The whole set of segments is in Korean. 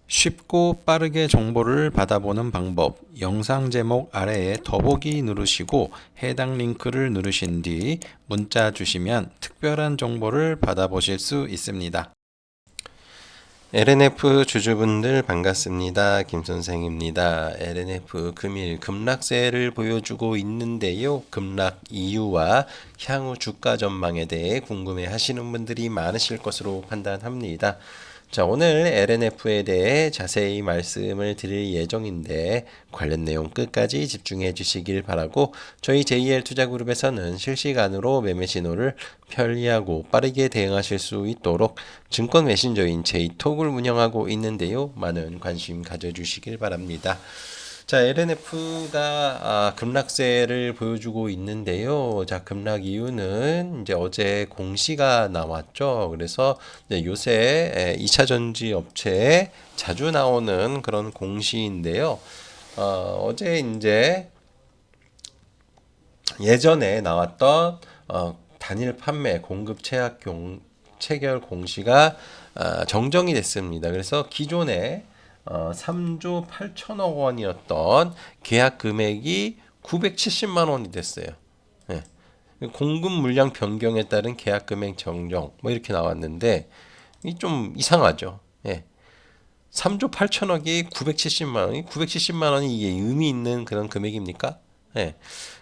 쉽고 빠르게 정보를 받아보는 방법, 영상 제목 아래에 더보기 누르시고 해당 링크를 누르신 뒤 문자 주시면 특별한 정보를 받아보실 수 있습니다. LNF 주주분들 반갑습니다. 김선생입니다. LNF 금일 급락세를 보여주고 있는데요. 급락 이유와 향후 주가 전망에 대해 궁금해 하시는 분들이 많으실 것으로 판단합니다. 자, 오늘 LNF에 대해 자세히 말씀을 드릴 예정인데 관련 내용 끝까지 집중해 주시길 바라고, 저희 JL 투자그룹에서는 실시간으로 매매 신호를 편리하고 빠르게 대응하실 수 있도록 증권 메신저인 J톡을 운영하고 있는데요. 많은 관심 가져주시길 바랍니다. 자, LNF가 급락세를 보여주고 있는데요. 자, 급락 이유는 이제 어제 공시가 나왔죠. 그래서 이제 요새 2차 전지 업체에 자주 나오는 그런 공시인데요. 어제 이제 예전에 나왔던 단일 판매 공급 체결 공시가 정정이 됐습니다. 그래서 기존에 3조 8천억 원이었던 계약 금액이 970만 원이 됐어요. 예. 공급 물량 변경에 따른 계약 금액 정정 뭐 이렇게 나왔는데 이 좀 이상하죠. 예. 3조 8천억이 970만 원이 이게 의미 있는 그런 금액입니까? 예.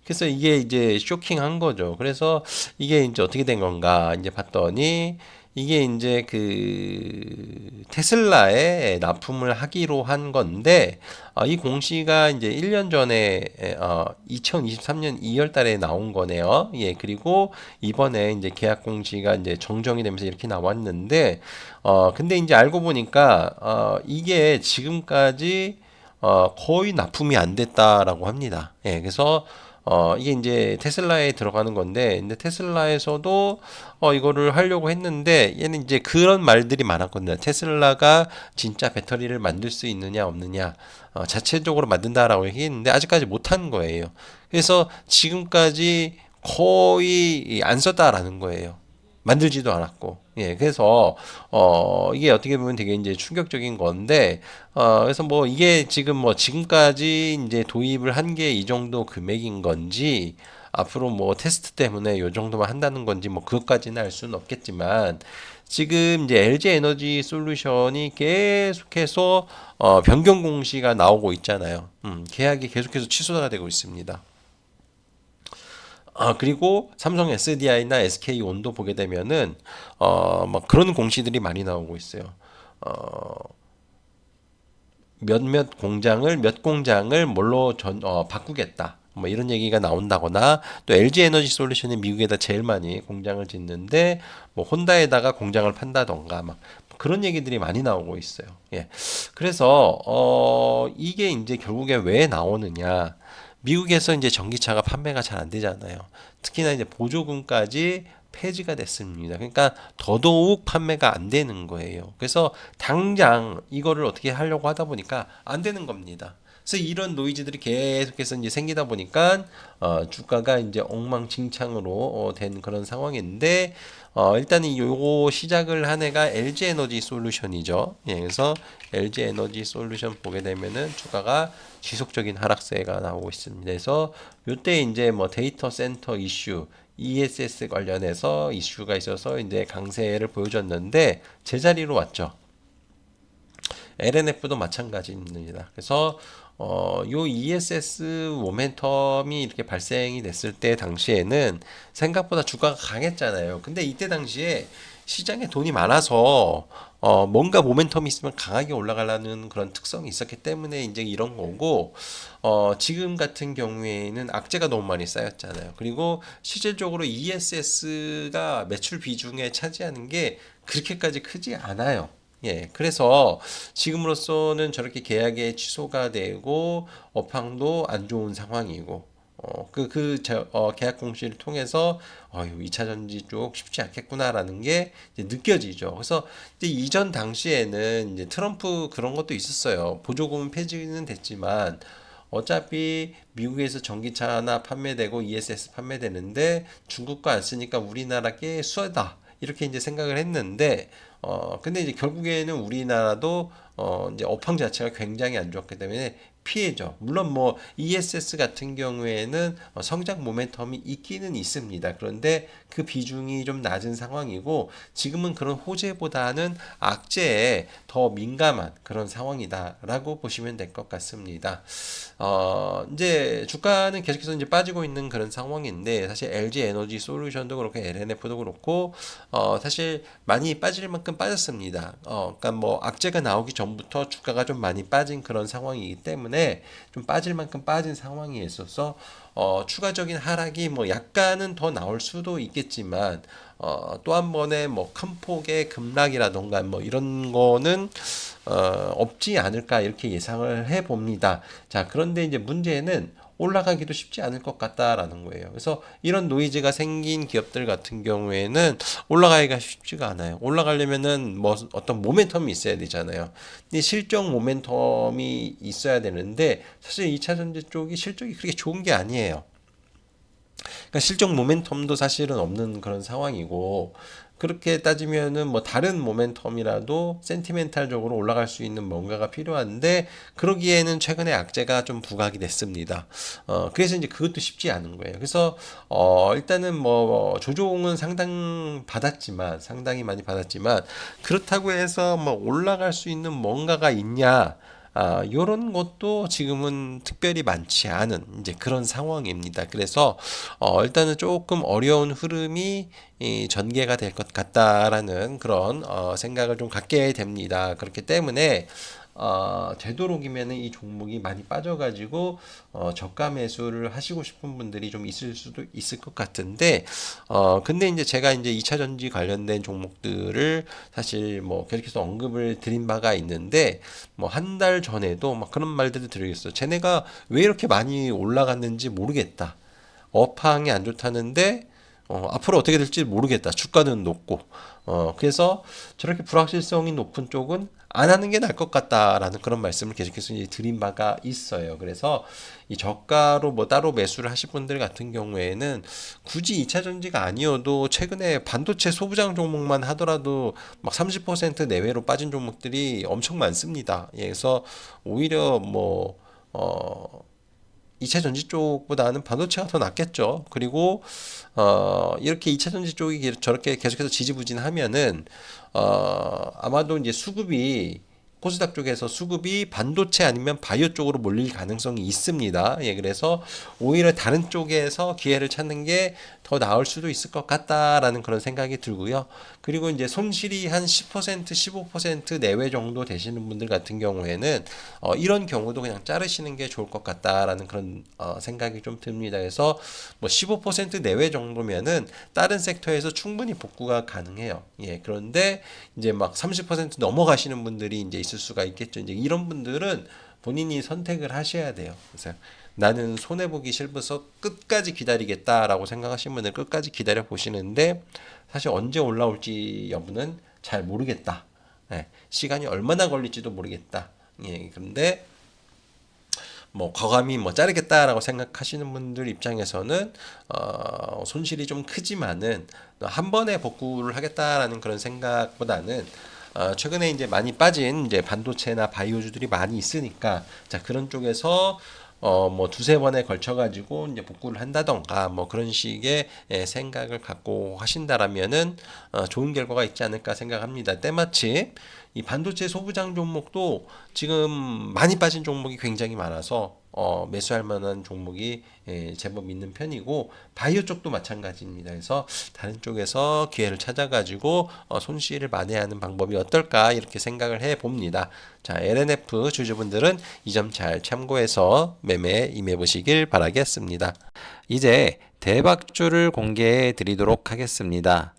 그래서 이게 이제 쇼킹한 거죠. 그래서 이게 이제 어떻게 된 건가 이제 봤더니, 이게 이제 그 테슬라에 납품을 하기로 한 건데, 이 공시가 이제 1년 전에 2023년 2월 달에 나온 거네요. 예, 그리고 이번에 이제 계약 공시가 이제 정정이 되면서 이렇게 나왔는데, 근데 이제 알고 보니까 이게 지금까지 거의 납품이 안 됐다라고 합니다. 예, 그래서 이게 이제 테슬라에 들어가는 건데, 근데 테슬라에서도 이거를 하려고 했는데, 얘는 이제 그런 말들이 많았거든요. 테슬라가 진짜 배터리를 만들 수 있느냐 없느냐, 자체적으로 만든다라고 얘기했는데 아직까지 못한 거예요. 그래서 지금까지 거의 안 썼다라는 거예요. 만들지도 않았고. 예, 그래서 이게 어떻게 보면 되게 이제 충격적인 건데, 그래서 뭐 이게 지금 뭐 지금까지 이제 도입을 한 게 이 정도 금액인 건지, 앞으로 뭐 테스트 때문에 요 정도만 한다는 건지 뭐 그것까지는 알 수는 없겠지만, 지금 이제 LG 에너지 솔루션이 계속해서 변경 공시가 나오고 있잖아요. 계약이 계속해서 취소가 되고 있습니다. 그리고 삼성 SDI나 SK온도 보게 되면은 막 그런 공시들이 많이 나오고 있어요. 어, 몇 공장을 뭘로 바꾸겠다. 뭐 이런 얘기가 나온다거나, 또 LG 에너지 솔루션이 미국에다 제일 많이 공장을 짓는데 뭐 혼다에다가 공장을 판다던가 막 그런 얘기들이 많이 나오고 있어요. 예. 그래서 이게 이제 결국에 왜 나오느냐? 미국에서 이제 전기차가 판매가 잘 안 되잖아요. 특히나 이제 보조금까지 폐지가 됐습니다. 그러니까 더더욱 판매가 안 되는 거예요. 그래서 당장 이거를 어떻게 하려고 하다 보니까 안 되는 겁니다. 그래서 이런 노이즈들이 계속해서 이제 생기다 보니까 주가가 이제 엉망진창으로 된 그런 상황인데, 일단은 요거 시작을 한 애가 LG 에너지 솔루션이죠. 예, 그래서 LG 에너지 솔루션 보게 되면은 주가가 지속적인 하락세가 나오고 있습니다. 그래서 요때 이제 뭐 데이터 센터 이슈, ESS 관련해서 이슈가 있어서 이제 강세를 보여줬는데 제자리로 왔죠. LNF도 마찬가지입니다. 그래서 요 ESS 모멘텀이 이렇게 발생이 됐을 때 당시에는 생각보다 주가가 강했잖아요. 근데 이때 당시에 시장에 돈이 많아서 뭔가 모멘텀이 있으면 강하게 올라가려는 그런 특성이 있었기 때문에 이제 이런 거고, 지금 같은 경우에는 악재가 너무 많이 쌓였잖아요. 그리고 실질적으로 ESS가 매출 비중에 차지하는 게 그렇게까지 크지 않아요. 예, 그래서 지금으로서는 저렇게 계약의 취소가 되고 업황도 안 좋은 상황이고, 계약 공시를 통해서 2차 전지 쪽 쉽지 않겠구나라는 게 이제 느껴지죠. 그래서 이제 이전 당시에는 이제 트럼프 그런 것도 있었어요. 보조금 폐지는 됐지만 어차피 미국에서 전기차나 판매되고 ESS 판매되는데 중국 거 안 쓰니까 우리나라 게 수하다. 이렇게 이제 생각을 했는데, 근데 이제 결국에는 우리나라도 이제 업황 자체가 굉장히 안 좋았기 때문에 피해죠. 물론 뭐 ESS 같은 경우에는 성장 모멘텀이 있기는 있습니다. 그런데 그 비중이 좀 낮은 상황이고, 지금은 그런 호재보다는 악재에 더 민감한 그런 상황이다라고 보시면 될 것 같습니다. 이제 주가는 계속해서 이제 빠지고 있는 그런 상황인데, 사실 LG 에너지 솔루션도 그렇고 LNF도 그렇고 사실 많이 빠질 만큼 빠졌습니다. 그러니까 뭐 악재가 나오기 전부터 주가가 좀 많이 빠진 그런 상황이기 때문에 좀 빠질 만큼 빠진 상황이 있어서 추가적인 하락이 뭐 약간은 더 나올 수도 있겠지만 또 한 번의 뭐 큰 폭의 급락이라던가 뭐 이런 거는 없지 않을까 이렇게 예상을 해 봅니다. 자, 그런데 이제 문제는 올라가기도 쉽지 않을 것 같다라는 거예요. 그래서 이런 노이즈가 생긴 기업들 같은 경우에는 올라가기가 쉽지가 않아요. 올라가려면은 뭐 어떤 모멘텀이 있어야 되잖아요. 근데 실적 모멘텀이 있어야 되는데 사실 2차 전지 쪽이 실적이 그렇게 좋은 게 아니에요. 그러니까 실적 모멘텀도 사실은 없는 그런 상황이고, 그렇게 따지면은 뭐 다른 모멘텀이라도 센티멘탈적으로 올라갈 수 있는 뭔가가 필요한데, 그러기에는 최근에 악재가 좀 부각이 됐습니다. 그래서 이제 그것도 쉽지 않은 거예요. 그래서 일단은 뭐 조종은 상당히 많이 받았지만, 그렇다고 해서 뭐 올라갈 수 있는 뭔가가 있냐? 요런 것도 지금은 특별히 많지 않은 이제 그런 상황입니다. 그래서 일단은 조금 어려운 흐름이 전개가 될 것 같다라는 그런 생각을 좀 갖게 됩니다. 그렇기 때문에 되도록이면은 이 종목이 많이 빠져가지고 저가 매수를 하시고 싶은 분들이 좀 있을 수도 있을 것 같은데, 근데 이제 제가 이제 2차 전지 관련된 종목들을 사실 뭐 계속해서 언급을 드린 바가 있는데, 뭐 한 달 전에도 막 그런 말들을 드리겠어요. 쟤네가 왜 이렇게 많이 올라갔는지 모르겠다. 업황이 안 좋다는데 앞으로 어떻게 될지 모르겠다. 주가는 높고. 그래서 저렇게 불확실성이 높은 쪽은 안 하는 게 나을 것 같다라는 그런 말씀을 계속해서 이제 드린 바가 있어요. 그래서 이 저가로 뭐 따로 매수를 하실 분들 같은 경우에는 굳이 2차 전지가 아니어도 최근에 반도체 소부장 종목만 하더라도 막 30% 내외로 빠진 종목들이 엄청 많습니다. 예, 그래서 오히려 뭐 2차 전지 쪽보다는 반도체가 더 낫겠죠. 그리고 이렇게 2차 전지 쪽이 저렇게 계속해서 지지부진하면은 아마도 이제 수급이 코스닥 쪽에서 수급이 반도체 아니면 바이오 쪽으로 몰릴 가능성이 있습니다. 예, 그래서 오히려 다른 쪽에서 기회를 찾는 게 더 나을 수도 있을 것 같다라는 그런 생각이 들고요. 그리고 이제 손실이 한 10%, 15% 내외 정도 되시는 분들 같은 경우에는 이런 경우도 그냥 자르시는 게 좋을 것 같다라는 그런 생각이 좀 듭니다. 그래서 뭐 15% 내외 정도면은 다른 섹터에서 충분히 복구가 가능해요. 예, 그런데 이제 막 30% 넘어가시는 분들이 이제 있을 수가 있겠죠. 이제 이런 분들은 본인이 선택을 하셔야 돼요. 그래서 나는 손해보기 싫어서 끝까지 기다리겠다라고 생각하시는 분들 끝까지 기다려 보시는데, 사실 언제 올라올지 여부는 잘 모르겠다. 예, 시간이 얼마나 걸릴지도 모르겠다. 예, 그런데 뭐 과감히 뭐 자르겠다라고 생각하시는 분들 입장에서는 손실이 좀 크지만은 한 번에 복구를 하겠다라는 그런 생각보다는 최근에 이제 많이 빠진 이제 반도체나 바이오주들이 많이 있으니까, 자, 그런 쪽에서 뭐 두세 번에 걸쳐 가지고 이제 복구를 한다던가 뭐 그런 식의 생각을 갖고 하신다라면은 좋은 결과가 있지 않을까 생각합니다. 때마침 이 반도체 소부장 종목도 지금 많이 빠진 종목이 굉장히 많아서 매수할 만한 종목이 제법 있는 편이고, 바이오 쪽도 마찬가지입니다. 그래서 다른 쪽에서 기회를 찾아가지고 손실을 만회하는 방법이 어떨까 이렇게 생각을 해 봅니다. 자, LNF 주주분들은 이 점 잘 참고해서 매매에 임해 보시길 바라겠습니다. 이제 대박주를 공개해 드리도록 하겠습니다.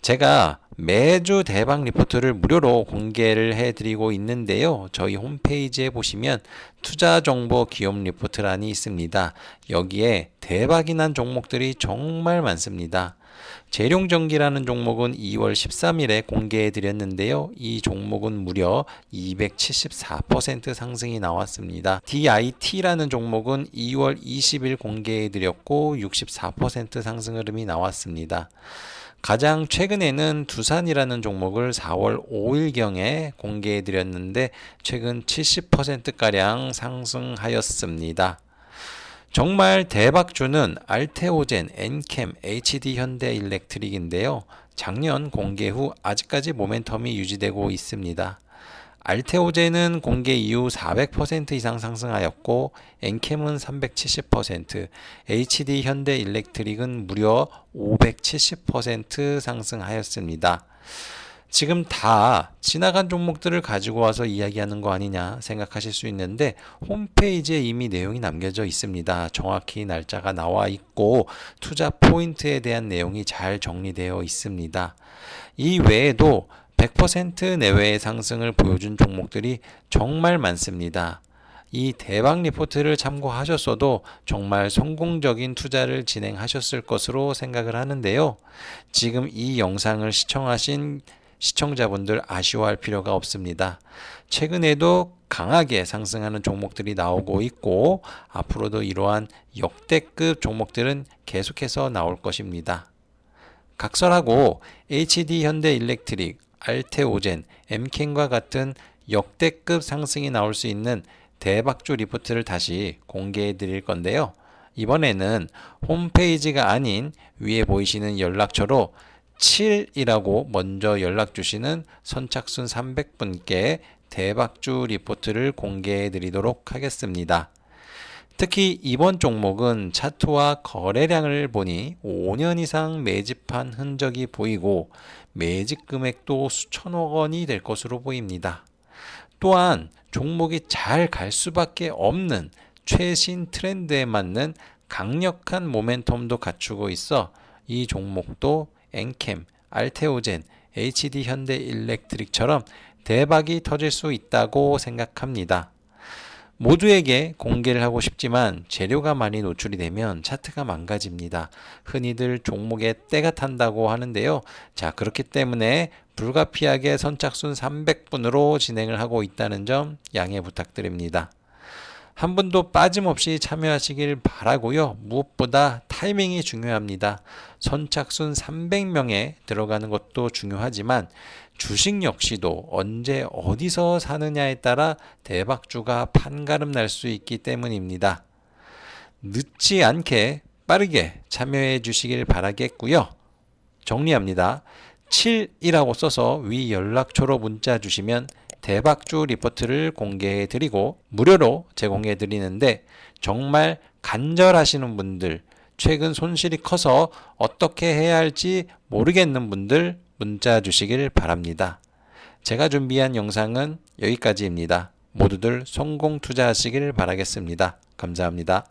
제가 매주 대박 리포트를 무료로 공개를 해드리고 있는데요. 저희 홈페이지에 보시면 투자 정보 기업 리포트란이 있습니다. 여기에 대박이 난 종목들이 정말 많습니다. 재룡전기라는 종목은 2월 13일에 공개해 드렸는데요. 이 종목은 무려 274% 상승이 나왔습니다. DIT라는 종목은 2월 20일 공개해 드렸고 64% 상승 흐름이 나왔습니다. 가장 최근에는 두산이라는 종목을 4월 5일경에 공개해 드렸는데 최근 70%가량 상승하였습니다. 정말 대박주는 알테오젠, 엔캠, HD현대일렉트릭인데요. 작년 공개 후 아직까지 모멘텀이 유지되고 있습니다. 알테오젠은 공개 이후 400% 이상 상승하였고 엔캠은 370%, HD현대일렉트릭은 무려 570% 상승하였습니다. 지금 다 지나간 종목들을 가지고 와서 이야기하는 거 아니냐 생각하실 수 있는데 홈페이지에 이미 내용이 남겨져 있습니다. 정확히 날짜가 나와 있고 투자 포인트에 대한 내용이 잘 정리되어 있습니다. 이 외에도 100% 내외의 상승을 보여준 종목들이 정말 많습니다. 이 대박 리포트를 참고하셨어도 정말 성공적인 투자를 진행하셨을 것으로 생각을 하는데요. 지금 이 영상을 시청하신 시청자분들 아쉬워할 필요가 없습니다. 최근에도 강하게 상승하는 종목들이 나오고 있고 앞으로도 이러한 역대급 종목들은 계속해서 나올 것입니다. 각설하고 HD현대일렉트릭, 알테오젠, 엠켄과 같은 역대급 상승이 나올 수 있는 대박주 리포트를 다시 공개해 드릴 건데요. 이번에는 홈페이지가 아닌 위에 보이시는 연락처로 7이라고 먼저 연락 주시는 선착순 300분께 대박주 리포트를 공개해 드리도록 하겠습니다. 특히 이번 종목은 차트와 거래량을 보니 5년 이상 매집한 흔적이 보이고 매집 금액도 수천억 원이 될 것으로 보입니다. 또한 종목이 잘 갈 수밖에 없는 최신 트렌드에 맞는 강력한 모멘텀도 갖추고 있어 이 종목도 엔캠, 알테오젠, HD현대일렉트릭처럼 대박이 터질 수 있다고 생각합니다. 모두에게 공개를 하고 싶지만 재료가 많이 노출이 되면 차트가 망가집니다. 흔히들 종목에 때가 탄다고 하는데요. 자, 그렇기 때문에 불가피하게 선착순 300분으로 진행을 하고 있다는 점 양해 부탁드립니다. 한 분도 빠짐없이 참여하시길 바라고요. 무엇보다 타이밍이 중요합니다. 선착순 300명에 들어가는 것도 중요하지만 주식 역시도 언제 어디서 사느냐에 따라 대박주가 판가름 날 수 있기 때문입니다. 늦지 않게 빠르게 참여해 주시길 바라겠고요. 정리합니다. 7이라고 써서 위 연락처로 문자 주시면 대박주 리포트를 공개해 드리고 무료로 제공해 드리는데 정말 간절하시는 분들, 최근 손실이 커서 어떻게 해야 할지 모르겠는 분들 문자 주시길 바랍니다. 제가 준비한 영상은 여기까지입니다. 모두들 성공 투자하시길 바라겠습니다. 감사합니다.